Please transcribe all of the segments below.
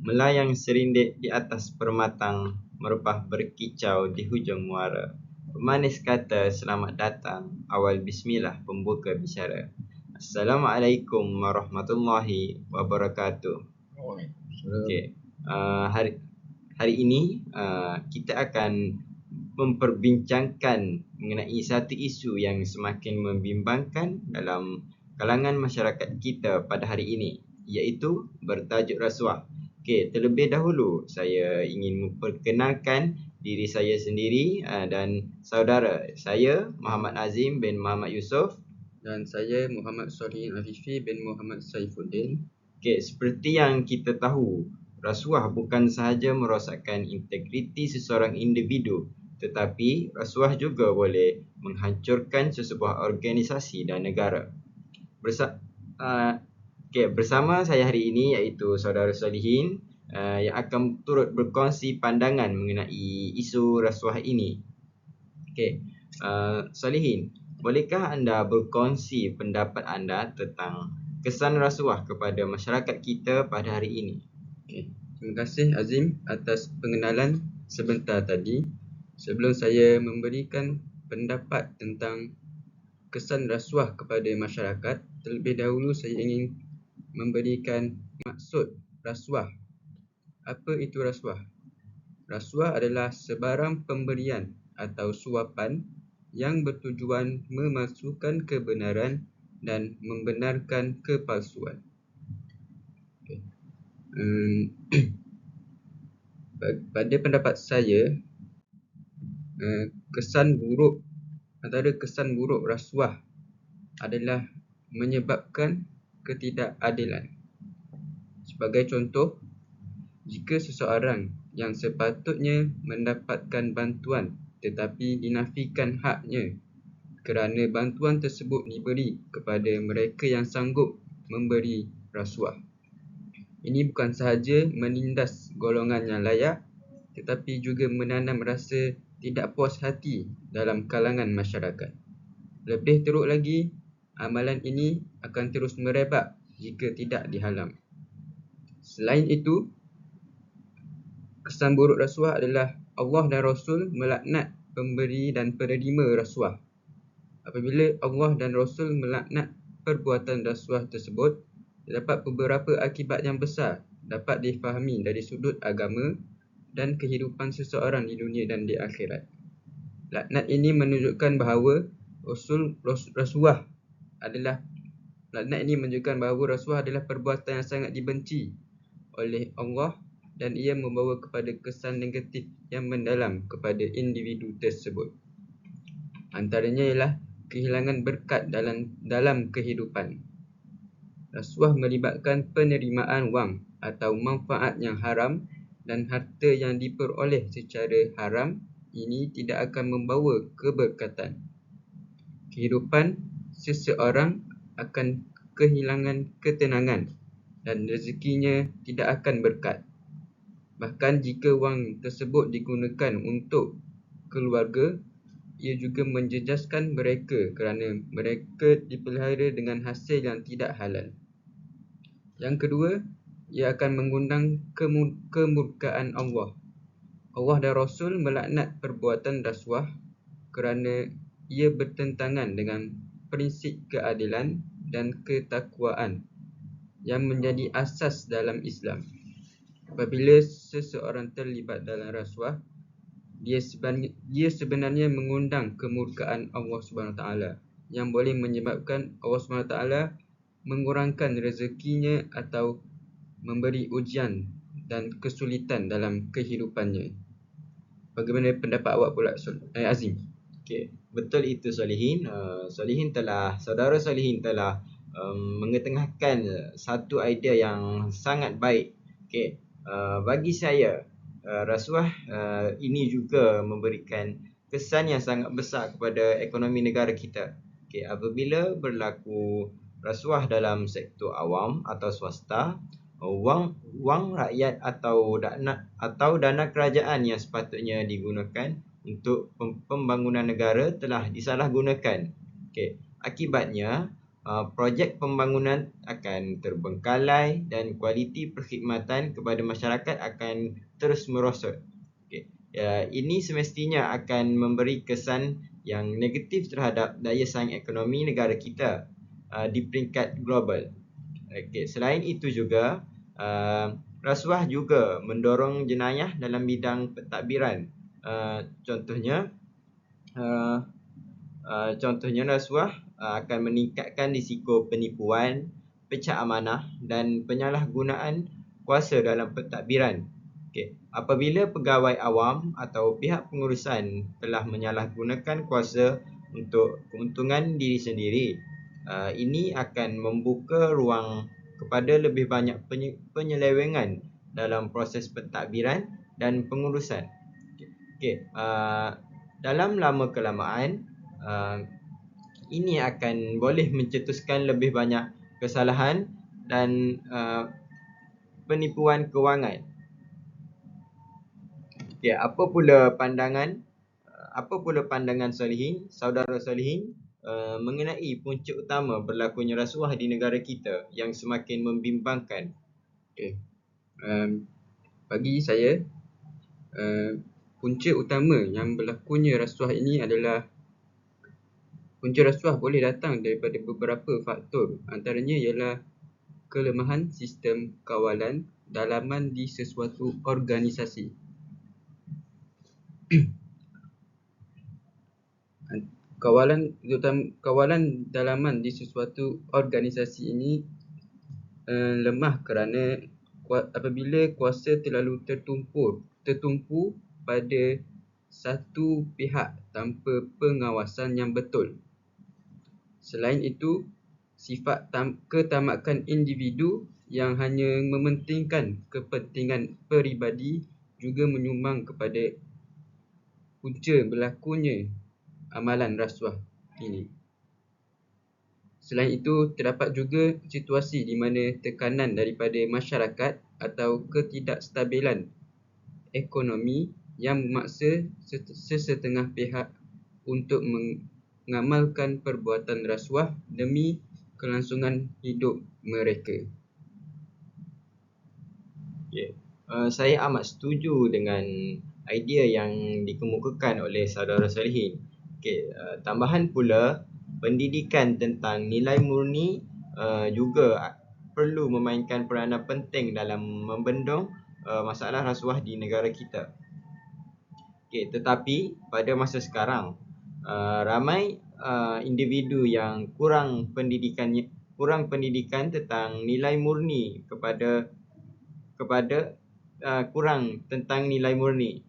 Melayang serindip di atas permatang, merpah berkicau di hujung muara. Pemanis kata selamat datang, awal bismillah pembuka bicara. Assalamualaikum warahmatullahi wabarakatuh. Okey. Hari ini kita akan memperbincangkan mengenai satu isu yang semakin membimbangkan dalam kalangan masyarakat kita pada hari ini, iaitu bertajuk rasuah. Okey, terlebih dahulu saya ingin memperkenalkan diri saya sendiri dan saudara saya Muhammad Azim bin Muhammad Yusof dan saya Muhammad Solihin Afifi bin Muhammad Saifuddin. Okey, seperti yang kita tahu, rasuah bukan sahaja merosakkan integriti seseorang individu, tetapi rasuah juga boleh menghancurkan sesebuah organisasi dan negara. Bersama saya hari ini iaitu saudara Solihin yang akan turut berkongsi pandangan mengenai isu rasuah ini. Okey, Solihin, bolehkah anda berkongsi pendapat anda tentang kesan rasuah kepada masyarakat kita pada hari ini? Okay. Terima kasih Azim atas pengenalan sebentar tadi. Sebelum saya memberikan pendapat tentang kesan rasuah kepada masyarakat, terlebih dahulu saya ingin memberikan maksud rasuah. Apa itu rasuah? Rasuah adalah sebarang pemberian atau suapan yang bertujuan memalsukan kebenaran dan membenarkan kepalsuan. Okay. Pada pendapat saya, antara kesan buruk rasuah adalah menyebabkan ketidakadilan. Sebagai contoh, jika seseorang yang sepatutnya mendapatkan bantuan tetapi dinafikan haknya kerana bantuan tersebut diberi kepada mereka yang sanggup memberi rasuah. Ini bukan sahaja menindas golongan yang layak, tetapi juga menanam rasa tidak puas hati dalam kalangan masyarakat. Lebih teruk lagi, amalan ini akan terus merebak jika tidak dihalang. Selain itu, kesan buruk rasuah adalah Allah dan Rasul melaknat pemberi dan penerima rasuah. Apabila Allah dan Rasul melaknat perbuatan rasuah tersebut, terdapat beberapa akibat yang besar dapat difahami dari sudut agama dan kehidupan seseorang di dunia dan di akhirat. Laknat ini menunjukkan bahawa rasuah adalah perbuatan yang sangat dibenci oleh Allah dan ia membawa kepada kesan negatif yang mendalam kepada individu tersebut. Antaranya ialah kehilangan berkat dalam kehidupan. Rasuah melibatkan penerimaan wang atau manfaat yang haram dan harta yang diperoleh secara haram ini tidak akan membawa keberkatan. Kehidupan seseorang akan kehilangan ketenangan dan rezekinya tidak akan berkat. Bahkan jika wang tersebut digunakan untuk keluarga, ia juga menjejaskan mereka kerana mereka dipelihara dengan hasil yang tidak halal. Yang kedua, ia akan mengundang kemurkaan Allah. Allah dan Rasul melaknat perbuatan rasuah kerana ia bertentangan dengan prinsip keadilan dan ketakwaan yang menjadi asas dalam Islam. Apabila seseorang terlibat dalam rasuah, dia sebenarnya mengundang kemurkaan Allah SWT yang boleh menyebabkan Allah SWT mengurangkan rezekinya atau memberi ujian dan kesulitan dalam kehidupannya. Bagaimana pendapat awak pula, Azim? Okey, betul itu Solihin. Saudara Solihin telah mengetengahkan satu idea yang sangat baik. Okey, bagi saya rasuah ini juga memberikan kesan yang sangat besar kepada ekonomi negara kita. Okey, apabila berlaku rasuah dalam sektor awam atau swasta, wang rakyat atau dana kerajaan yang sepatutnya digunakan untuk pembangunan negara telah disalahgunakan. Okey, akibatnya projek pembangunan akan terbengkalai dan kualiti perkhidmatan kepada masyarakat akan terus merosot. Okay. Ini semestinya akan memberi kesan yang negatif terhadap daya saing ekonomi negara kita di peringkat global. Okay. Selain itu juga, rasuah juga mendorong jenayah dalam bidang pentadbiran. Contohnya rasuah akan meningkatkan risiko penipuan, pecah amanah dan penyalahgunaan kuasa dalam pentadbiran. Apabila pegawai awam atau pihak pengurusan telah menyalahgunakan kuasa untuk keuntungan diri sendiri, ini akan membuka ruang kepada lebih banyak penyelewengan dalam proses pentadbiran dan pengurusan. Dalam lama kelamaan, ini akan boleh mencetuskan lebih banyak kesalahan dan penipuan kewangan. Apa pula pandangan Solihin, saudara Solihin, mengenai punca utama berlakunya rasuah di negara kita yang semakin membimbangkan? Bagi saya, punca utama yang berlakunya rasuah ini adalah punca rasuah boleh datang daripada beberapa faktor. Antaranya ialah kelemahan sistem kawalan dalaman di sesuatu organisasi. Kawalan dalaman di sesuatu organisasi ini lemah kerana apabila kuasa terlalu tertumpu pada satu pihak tanpa pengawasan yang betul. Selain itu, sifat ketamakan individu yang hanya mementingkan kepentingan peribadi juga menyumbang kepada punca berlakunya amalan rasuah ini. Selain itu, terdapat juga situasi di mana tekanan daripada masyarakat atau ketidakstabilan ekonomi yang memaksa sesetengah pihak untuk mengamalkan perbuatan rasuah demi kelangsungan hidup mereka. Saya amat setuju dengan idea yang dikemukakan oleh saudara Solihin. Tambahan pula, pendidikan tentang nilai murni juga perlu memainkan peranan penting dalam membendung masalah rasuah di negara kita. Tetapi pada masa sekarang, ramai individu yang kurang pendidikan tentang nilai murni kurang tentang nilai murni.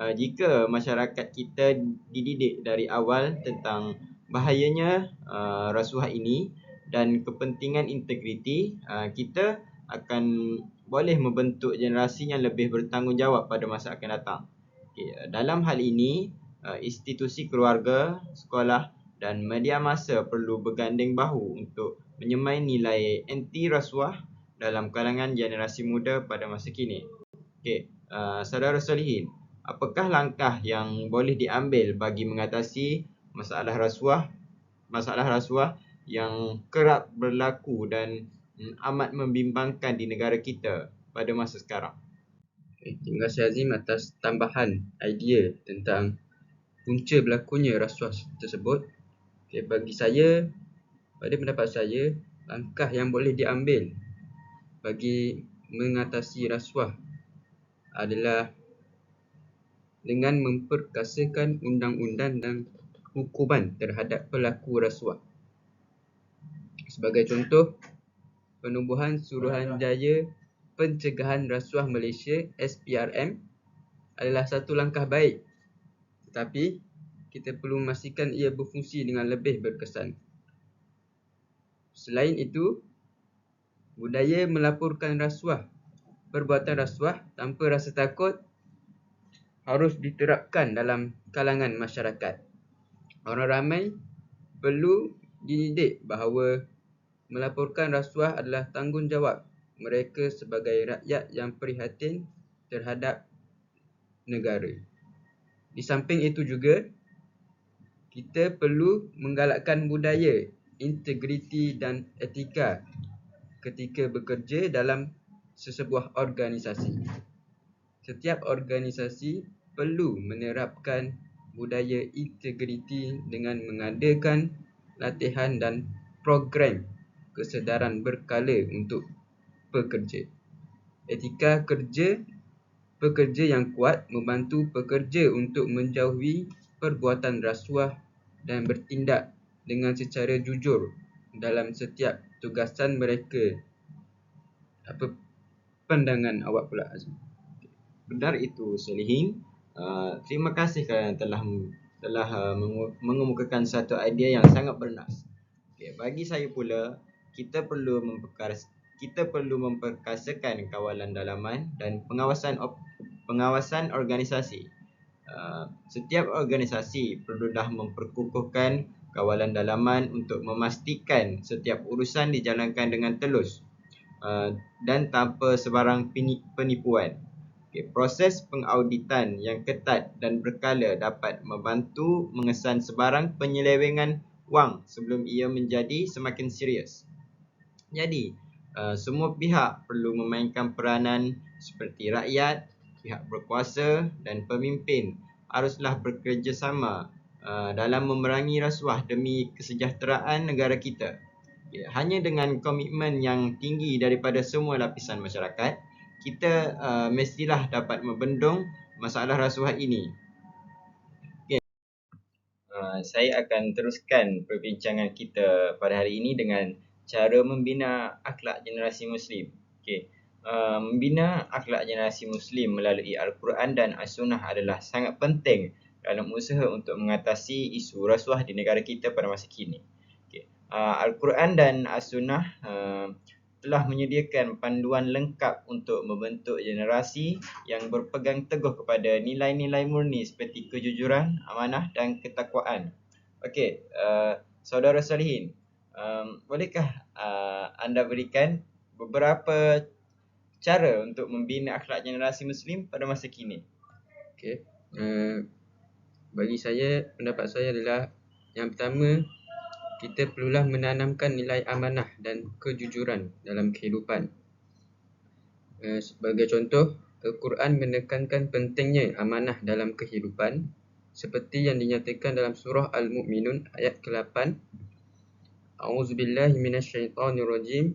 Jika masyarakat kita dididik dari awal tentang bahayanya rasuah ini dan kepentingan integriti, kita akan boleh membentuk generasi yang lebih bertanggungjawab pada masa akan datang. Dalam hal ini, institusi keluarga, sekolah dan media masa perlu berganding bahu untuk menyemai nilai anti rasuah dalam kalangan generasi muda pada masa kini. Saudara Solihin, apakah langkah yang boleh diambil bagi mengatasi masalah rasuah yang kerap berlaku dan amat membimbangkan di negara kita pada masa sekarang? Terima kasih Azim atas tambahan idea tentang punca berlakunya rasuah tersebut. Bagi saya, pada pendapat saya, langkah yang boleh diambil bagi mengatasi rasuah adalah dengan memperkasakan undang-undang dan hukuman terhadap pelaku rasuah. Sebagai contoh, penubuhan Suruhanjaya Pencegahan Rasuah Malaysia SPRM adalah satu langkah baik, tetapi kita perlu memastikan ia berfungsi dengan lebih berkesan. Selain itu, budaya melaporkan perbuatan rasuah tanpa rasa takut harus diterapkan dalam kalangan masyarakat. Orang ramai perlu dididik bahawa melaporkan rasuah adalah tanggungjawab mereka sebagai rakyat yang prihatin terhadap negara. Di samping itu juga, kita perlu menggalakkan budaya integriti dan etika ketika bekerja dalam sesebuah organisasi. Setiap organisasi perlu menerapkan budaya integriti dengan mengadakan latihan dan program kesedaran berkala untuk pekerja. Etika pekerja yang kuat membantu pekerja untuk menjauhi perbuatan rasuah dan bertindak dengan secara jujur dalam setiap tugasan mereka. Apa pandangan awak pula, Azmi? Benar itu Solihin. Terima kasih kerana telah mengemukakan satu idea yang sangat bernas. Bagi saya pula, kita perlu memperkasakan kawalan dalaman dan pengawasan organisasi. Setiap organisasi perlulah memperkukuhkan kawalan dalaman untuk memastikan setiap urusan dijalankan dengan telus dan tanpa sebarang penipuan. Proses pengauditan yang ketat dan berkala dapat membantu mengesan sebarang penyelewengan wang sebelum ia menjadi semakin serius. Jadi, semua pihak perlu memainkan peranan seperti rakyat, pihak berkuasa dan pemimpin haruslah bekerjasama dalam memerangi rasuah demi kesejahteraan negara kita. Hanya dengan komitmen yang tinggi daripada semua lapisan masyarakat, kita mestilah dapat membendung masalah rasuah ini. Saya akan teruskan perbincangan kita pada hari ini dengan cara membina akhlak generasi Muslim. Membina akhlak generasi Muslim melalui Al-Quran dan As-Sunnah adalah sangat penting dalam usaha untuk mengatasi isu rasuah di negara kita pada masa kini. Al-Quran dan As-Sunnah telah menyediakan panduan lengkap untuk membentuk generasi yang berpegang teguh kepada nilai-nilai murni seperti kejujuran, amanah dan ketakwaan. Saudara Solihin, bolehkah anda berikan beberapa cara untuk membina akhlak generasi Muslim pada masa kini? Bagi saya, pendapat saya adalah yang pertama, kita perlulah menanamkan nilai amanah dan kejujuran dalam kehidupan. Sebagai contoh, Al-Quran menekankan pentingnya amanah dalam kehidupan seperti yang dinyatakan dalam surah Al-Mu'minun ayat ke-8. A'udzubillahi minasyaitonirrajim.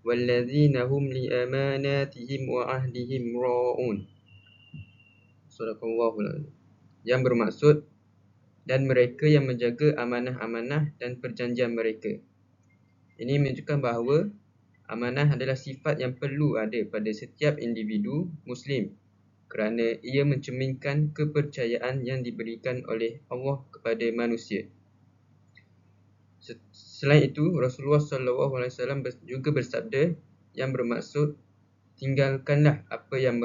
Wallazina hum liamanatihim wa ahdihim ra'un. Sadaqallahul azim. Yang bermaksud, dan mereka yang menjaga amanah-amanah dan perjanjian mereka. Ini menunjukkan bahawa amanah adalah sifat yang perlu ada pada setiap individu Muslim kerana ia mencerminkan kepercayaan yang diberikan oleh Allah kepada manusia. Selain itu, Rasulullah SAW juga bersabda yang bermaksud, tinggalkanlah apa yang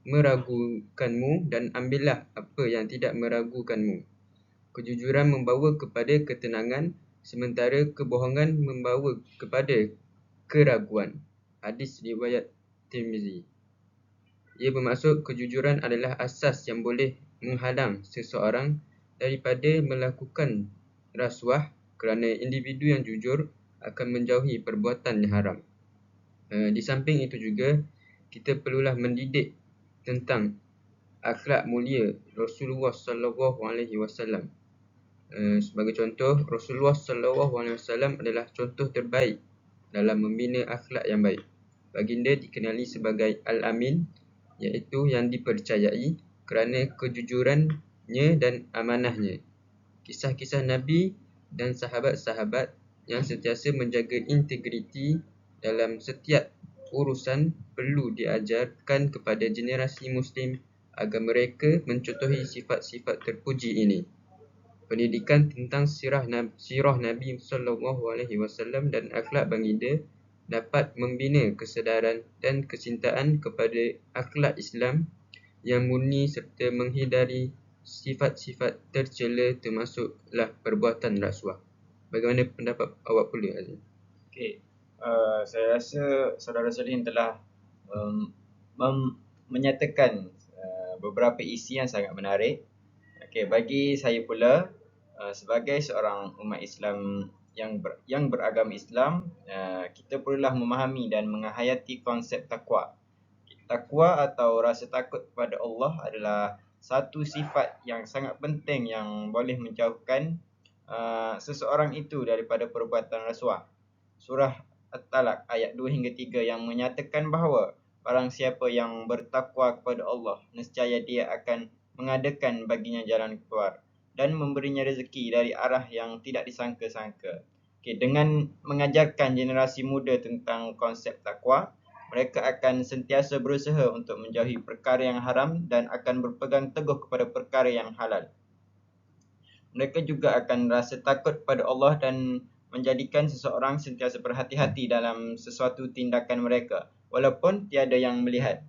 meragukanmu dan ambillah apa yang tidak meragukanmu. Kejujuran membawa kepada ketenangan, sementara kebohongan membawa kepada keraguan. Hadis riwayat Tirmizi. Ia bermaksud kejujuran adalah asas yang boleh menghalang seseorang daripada melakukan rasuah kerana individu yang jujur akan menjauhi perbuatan yang haram. Di samping itu juga, kita perlulah mendidik tentang akhlak mulia Rasulullah SAW. Sebagai contoh, Rasulullah SAW adalah contoh terbaik dalam membina akhlak yang baik. Baginda dikenali sebagai Al-Amin, iaitu yang dipercayai kerana kejujurannya dan amanahnya. Kisah-kisah Nabi dan sahabat-sahabat yang sentiasa menjaga integriti dalam setiap urusan perlu diajarkan kepada generasi Muslim agar mereka mencontohi sifat-sifat terpuji ini. Pendidikan tentang sirah Nabi SAW dan akhlak baginda dapat membina kesedaran dan kecintaan kepada akhlak Islam yang murni serta menghindari sifat-sifat tercela termasuklah perbuatan rasuah. Bagaimana pendapat awak pula, Azim? Saya rasa saudara Solihin telah menyatakan beberapa isi yang sangat menarik. Bagi saya pula, sebagai seorang umat Islam yang beragama Islam, kita perlulah memahami dan menghayati konsep takwa. Takwa atau rasa takut kepada Allah adalah satu sifat yang sangat penting yang boleh menjauhkan seseorang itu daripada perbuatan rasuah. Surah At-Talaq ayat 2 hingga 3 yang menyatakan bahawa barang siapa yang bertakwa kepada Allah, nescaya dia akan mengadakan baginya jalan keluar dan memberinya rezeki dari arah yang tidak disangka-sangka. Dengan mengajarkan generasi muda tentang konsep takwa, mereka akan sentiasa berusaha untuk menjauhi perkara yang haram dan akan berpegang teguh kepada perkara yang halal. Mereka juga akan rasa takut pada Allah dan menjadikan seseorang sentiasa berhati-hati dalam sesuatu tindakan mereka walaupun tiada yang melihat.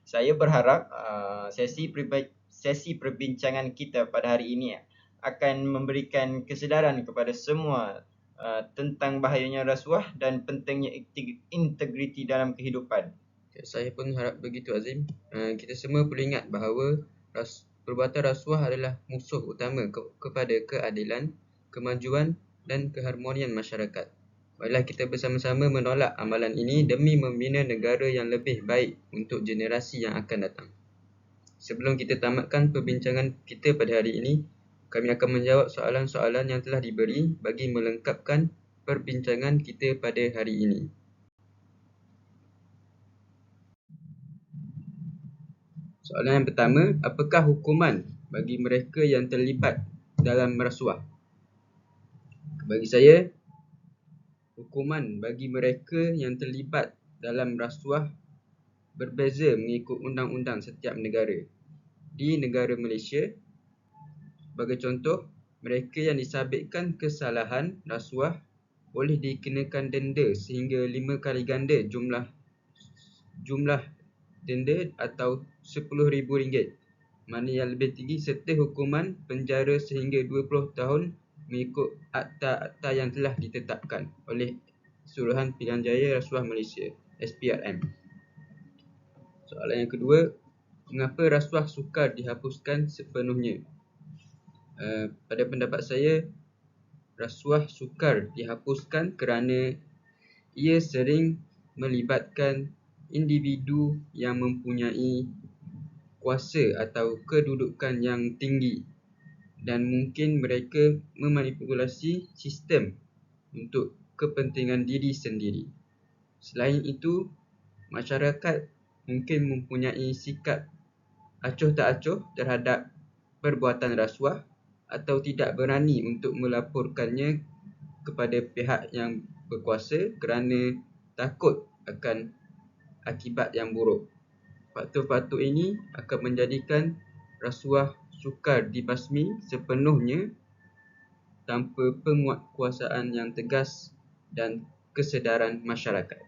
Saya berharap sesi perbincangan kita pada hari ini akan memberikan kesedaran kepada semua tentang bahayanya rasuah dan pentingnya integriti dalam kehidupan. Saya pun harap begitu, Azim. Kita semua perlu ingat bahawa perbuatan rasuah adalah musuh utama kepada keadilan, kemajuan dan keharmonian masyarakat. Baiklah kita bersama-sama menolak amalan ini demi membina negara yang lebih baik untuk generasi yang akan datang. Sebelum kita tamatkan perbincangan kita pada hari ini, kami akan menjawab soalan-soalan yang telah diberi bagi melengkapkan perbincangan kita pada hari ini. Soalan yang pertama, apakah hukuman bagi mereka yang terlibat dalam rasuah? Bagi saya, hukuman bagi mereka yang terlibat dalam rasuah berbeza mengikut undang-undang setiap negara. Di negara Malaysia, sebagai contoh, mereka yang disabitkan kesalahan rasuah boleh dikenakan denda sehingga 5 kali ganda jumlah denda atau RM10,000, mana yang lebih tinggi, serta hukuman penjara sehingga 20 tahun mengikut akta-akta yang telah ditetapkan oleh Suruhan Pilihan Jaya Rasuah Malaysia SPRM. Soalan yang kedua, mengapa rasuah sukar dihapuskan sepenuhnya? Pada pendapat saya, rasuah sukar dihapuskan kerana ia sering melibatkan individu yang mempunyai kuasa atau kedudukan yang tinggi dan mungkin mereka memanipulasi sistem untuk kepentingan diri sendiri. Selain itu, masyarakat mungkin mempunyai sikap acuh tak acuh terhadap perbuatan rasuah atau tidak berani untuk melaporkannya kepada pihak yang berkuasa kerana takut akan akibat yang buruk. Faktor-faktor ini akan menjadikan rasuah sukar dibasmi sepenuhnya tanpa penguatkuasaan yang tegas dan kesedaran masyarakat.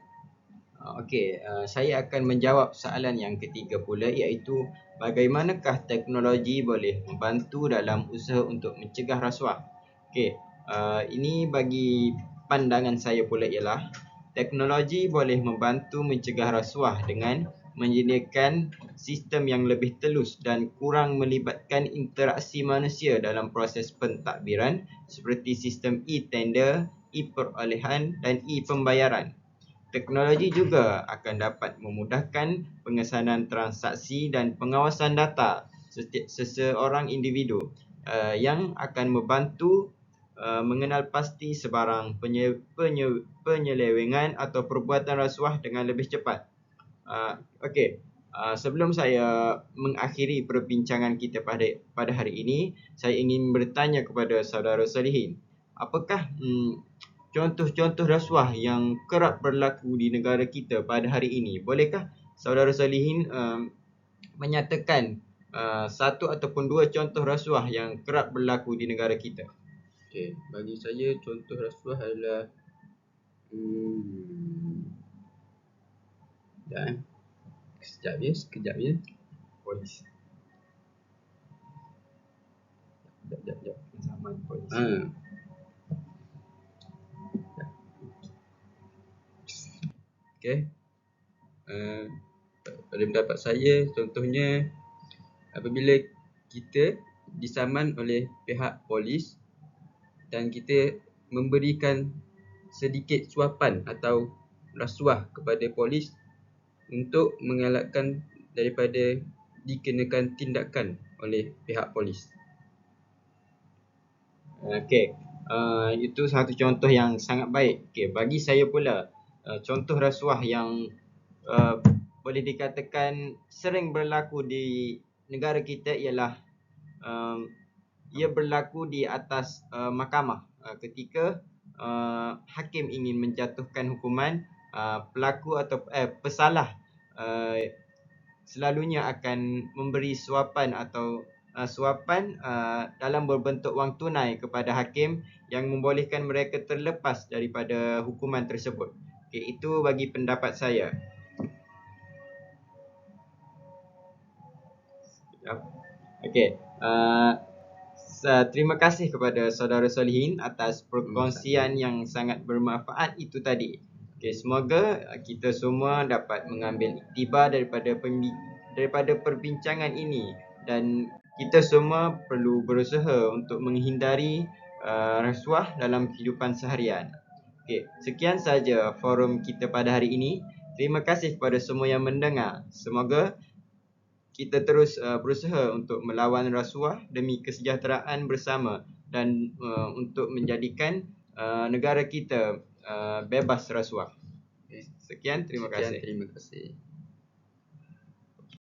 Saya akan menjawab soalan yang ketiga pula, iaitu bagaimanakah teknologi boleh membantu dalam usaha untuk mencegah rasuah. Ini bagi pandangan saya pula ialah teknologi boleh membantu mencegah rasuah dengan menyediakan sistem yang lebih telus dan kurang melibatkan interaksi manusia dalam proses pentadbiran seperti sistem e-tender, e-perolehan dan e-pembayaran. Teknologi juga akan dapat memudahkan pengesanan transaksi dan pengawasan data seseorang individu yang akan membantu mengenal pasti sebarang penyelewengan atau perbuatan rasuah dengan lebih cepat. Sebelum saya mengakhiri perbincangan kita pada hari ini, saya ingin bertanya kepada saudara Salihin, apakah contoh-contoh rasuah yang kerap berlaku di negara kita pada hari ini? Bolehkah saudara Salihin menyatakan satu ataupun dua contoh rasuah yang kerap berlaku di negara kita? Bagi saya contoh rasuah adalah sekejap ya. Polis. Sekejap. Zaman polis. Pada pendapat saya, contohnya apabila kita disaman oleh pihak polis dan kita memberikan sedikit suapan atau rasuah kepada polis untuk mengelakkan daripada dikenakan tindakan oleh pihak polis. Okey, itu satu contoh yang sangat baik. Okey, bagi saya pula, contoh rasuah yang boleh dikatakan sering berlaku di negara kita ialah ia berlaku di atas mahkamah ketika hakim ingin menjatuhkan hukuman, pelaku atau pesalah selalunya akan memberi suapan atau suapan dalam berbentuk wang tunai kepada hakim yang membolehkan mereka terlepas daripada hukuman tersebut. Okey, itu bagi pendapat saya. Okey, terima kasih kepada saudara Solihin atas perkongsian yang sangat bermanfaat itu tadi. Okey, semoga kita semua dapat mengambil iktibar daripada perbincangan ini dan kita semua perlu berusaha untuk menghindari rasuah dalam kehidupan seharian. Okey, sekian saja forum kita pada hari ini. Terima kasih kepada semua yang mendengar. Semoga kita terus berusaha untuk melawan rasuah demi kesejahteraan bersama dan untuk menjadikan negara kita bebas rasuah. Sekian, terima kasih. Terima kasih.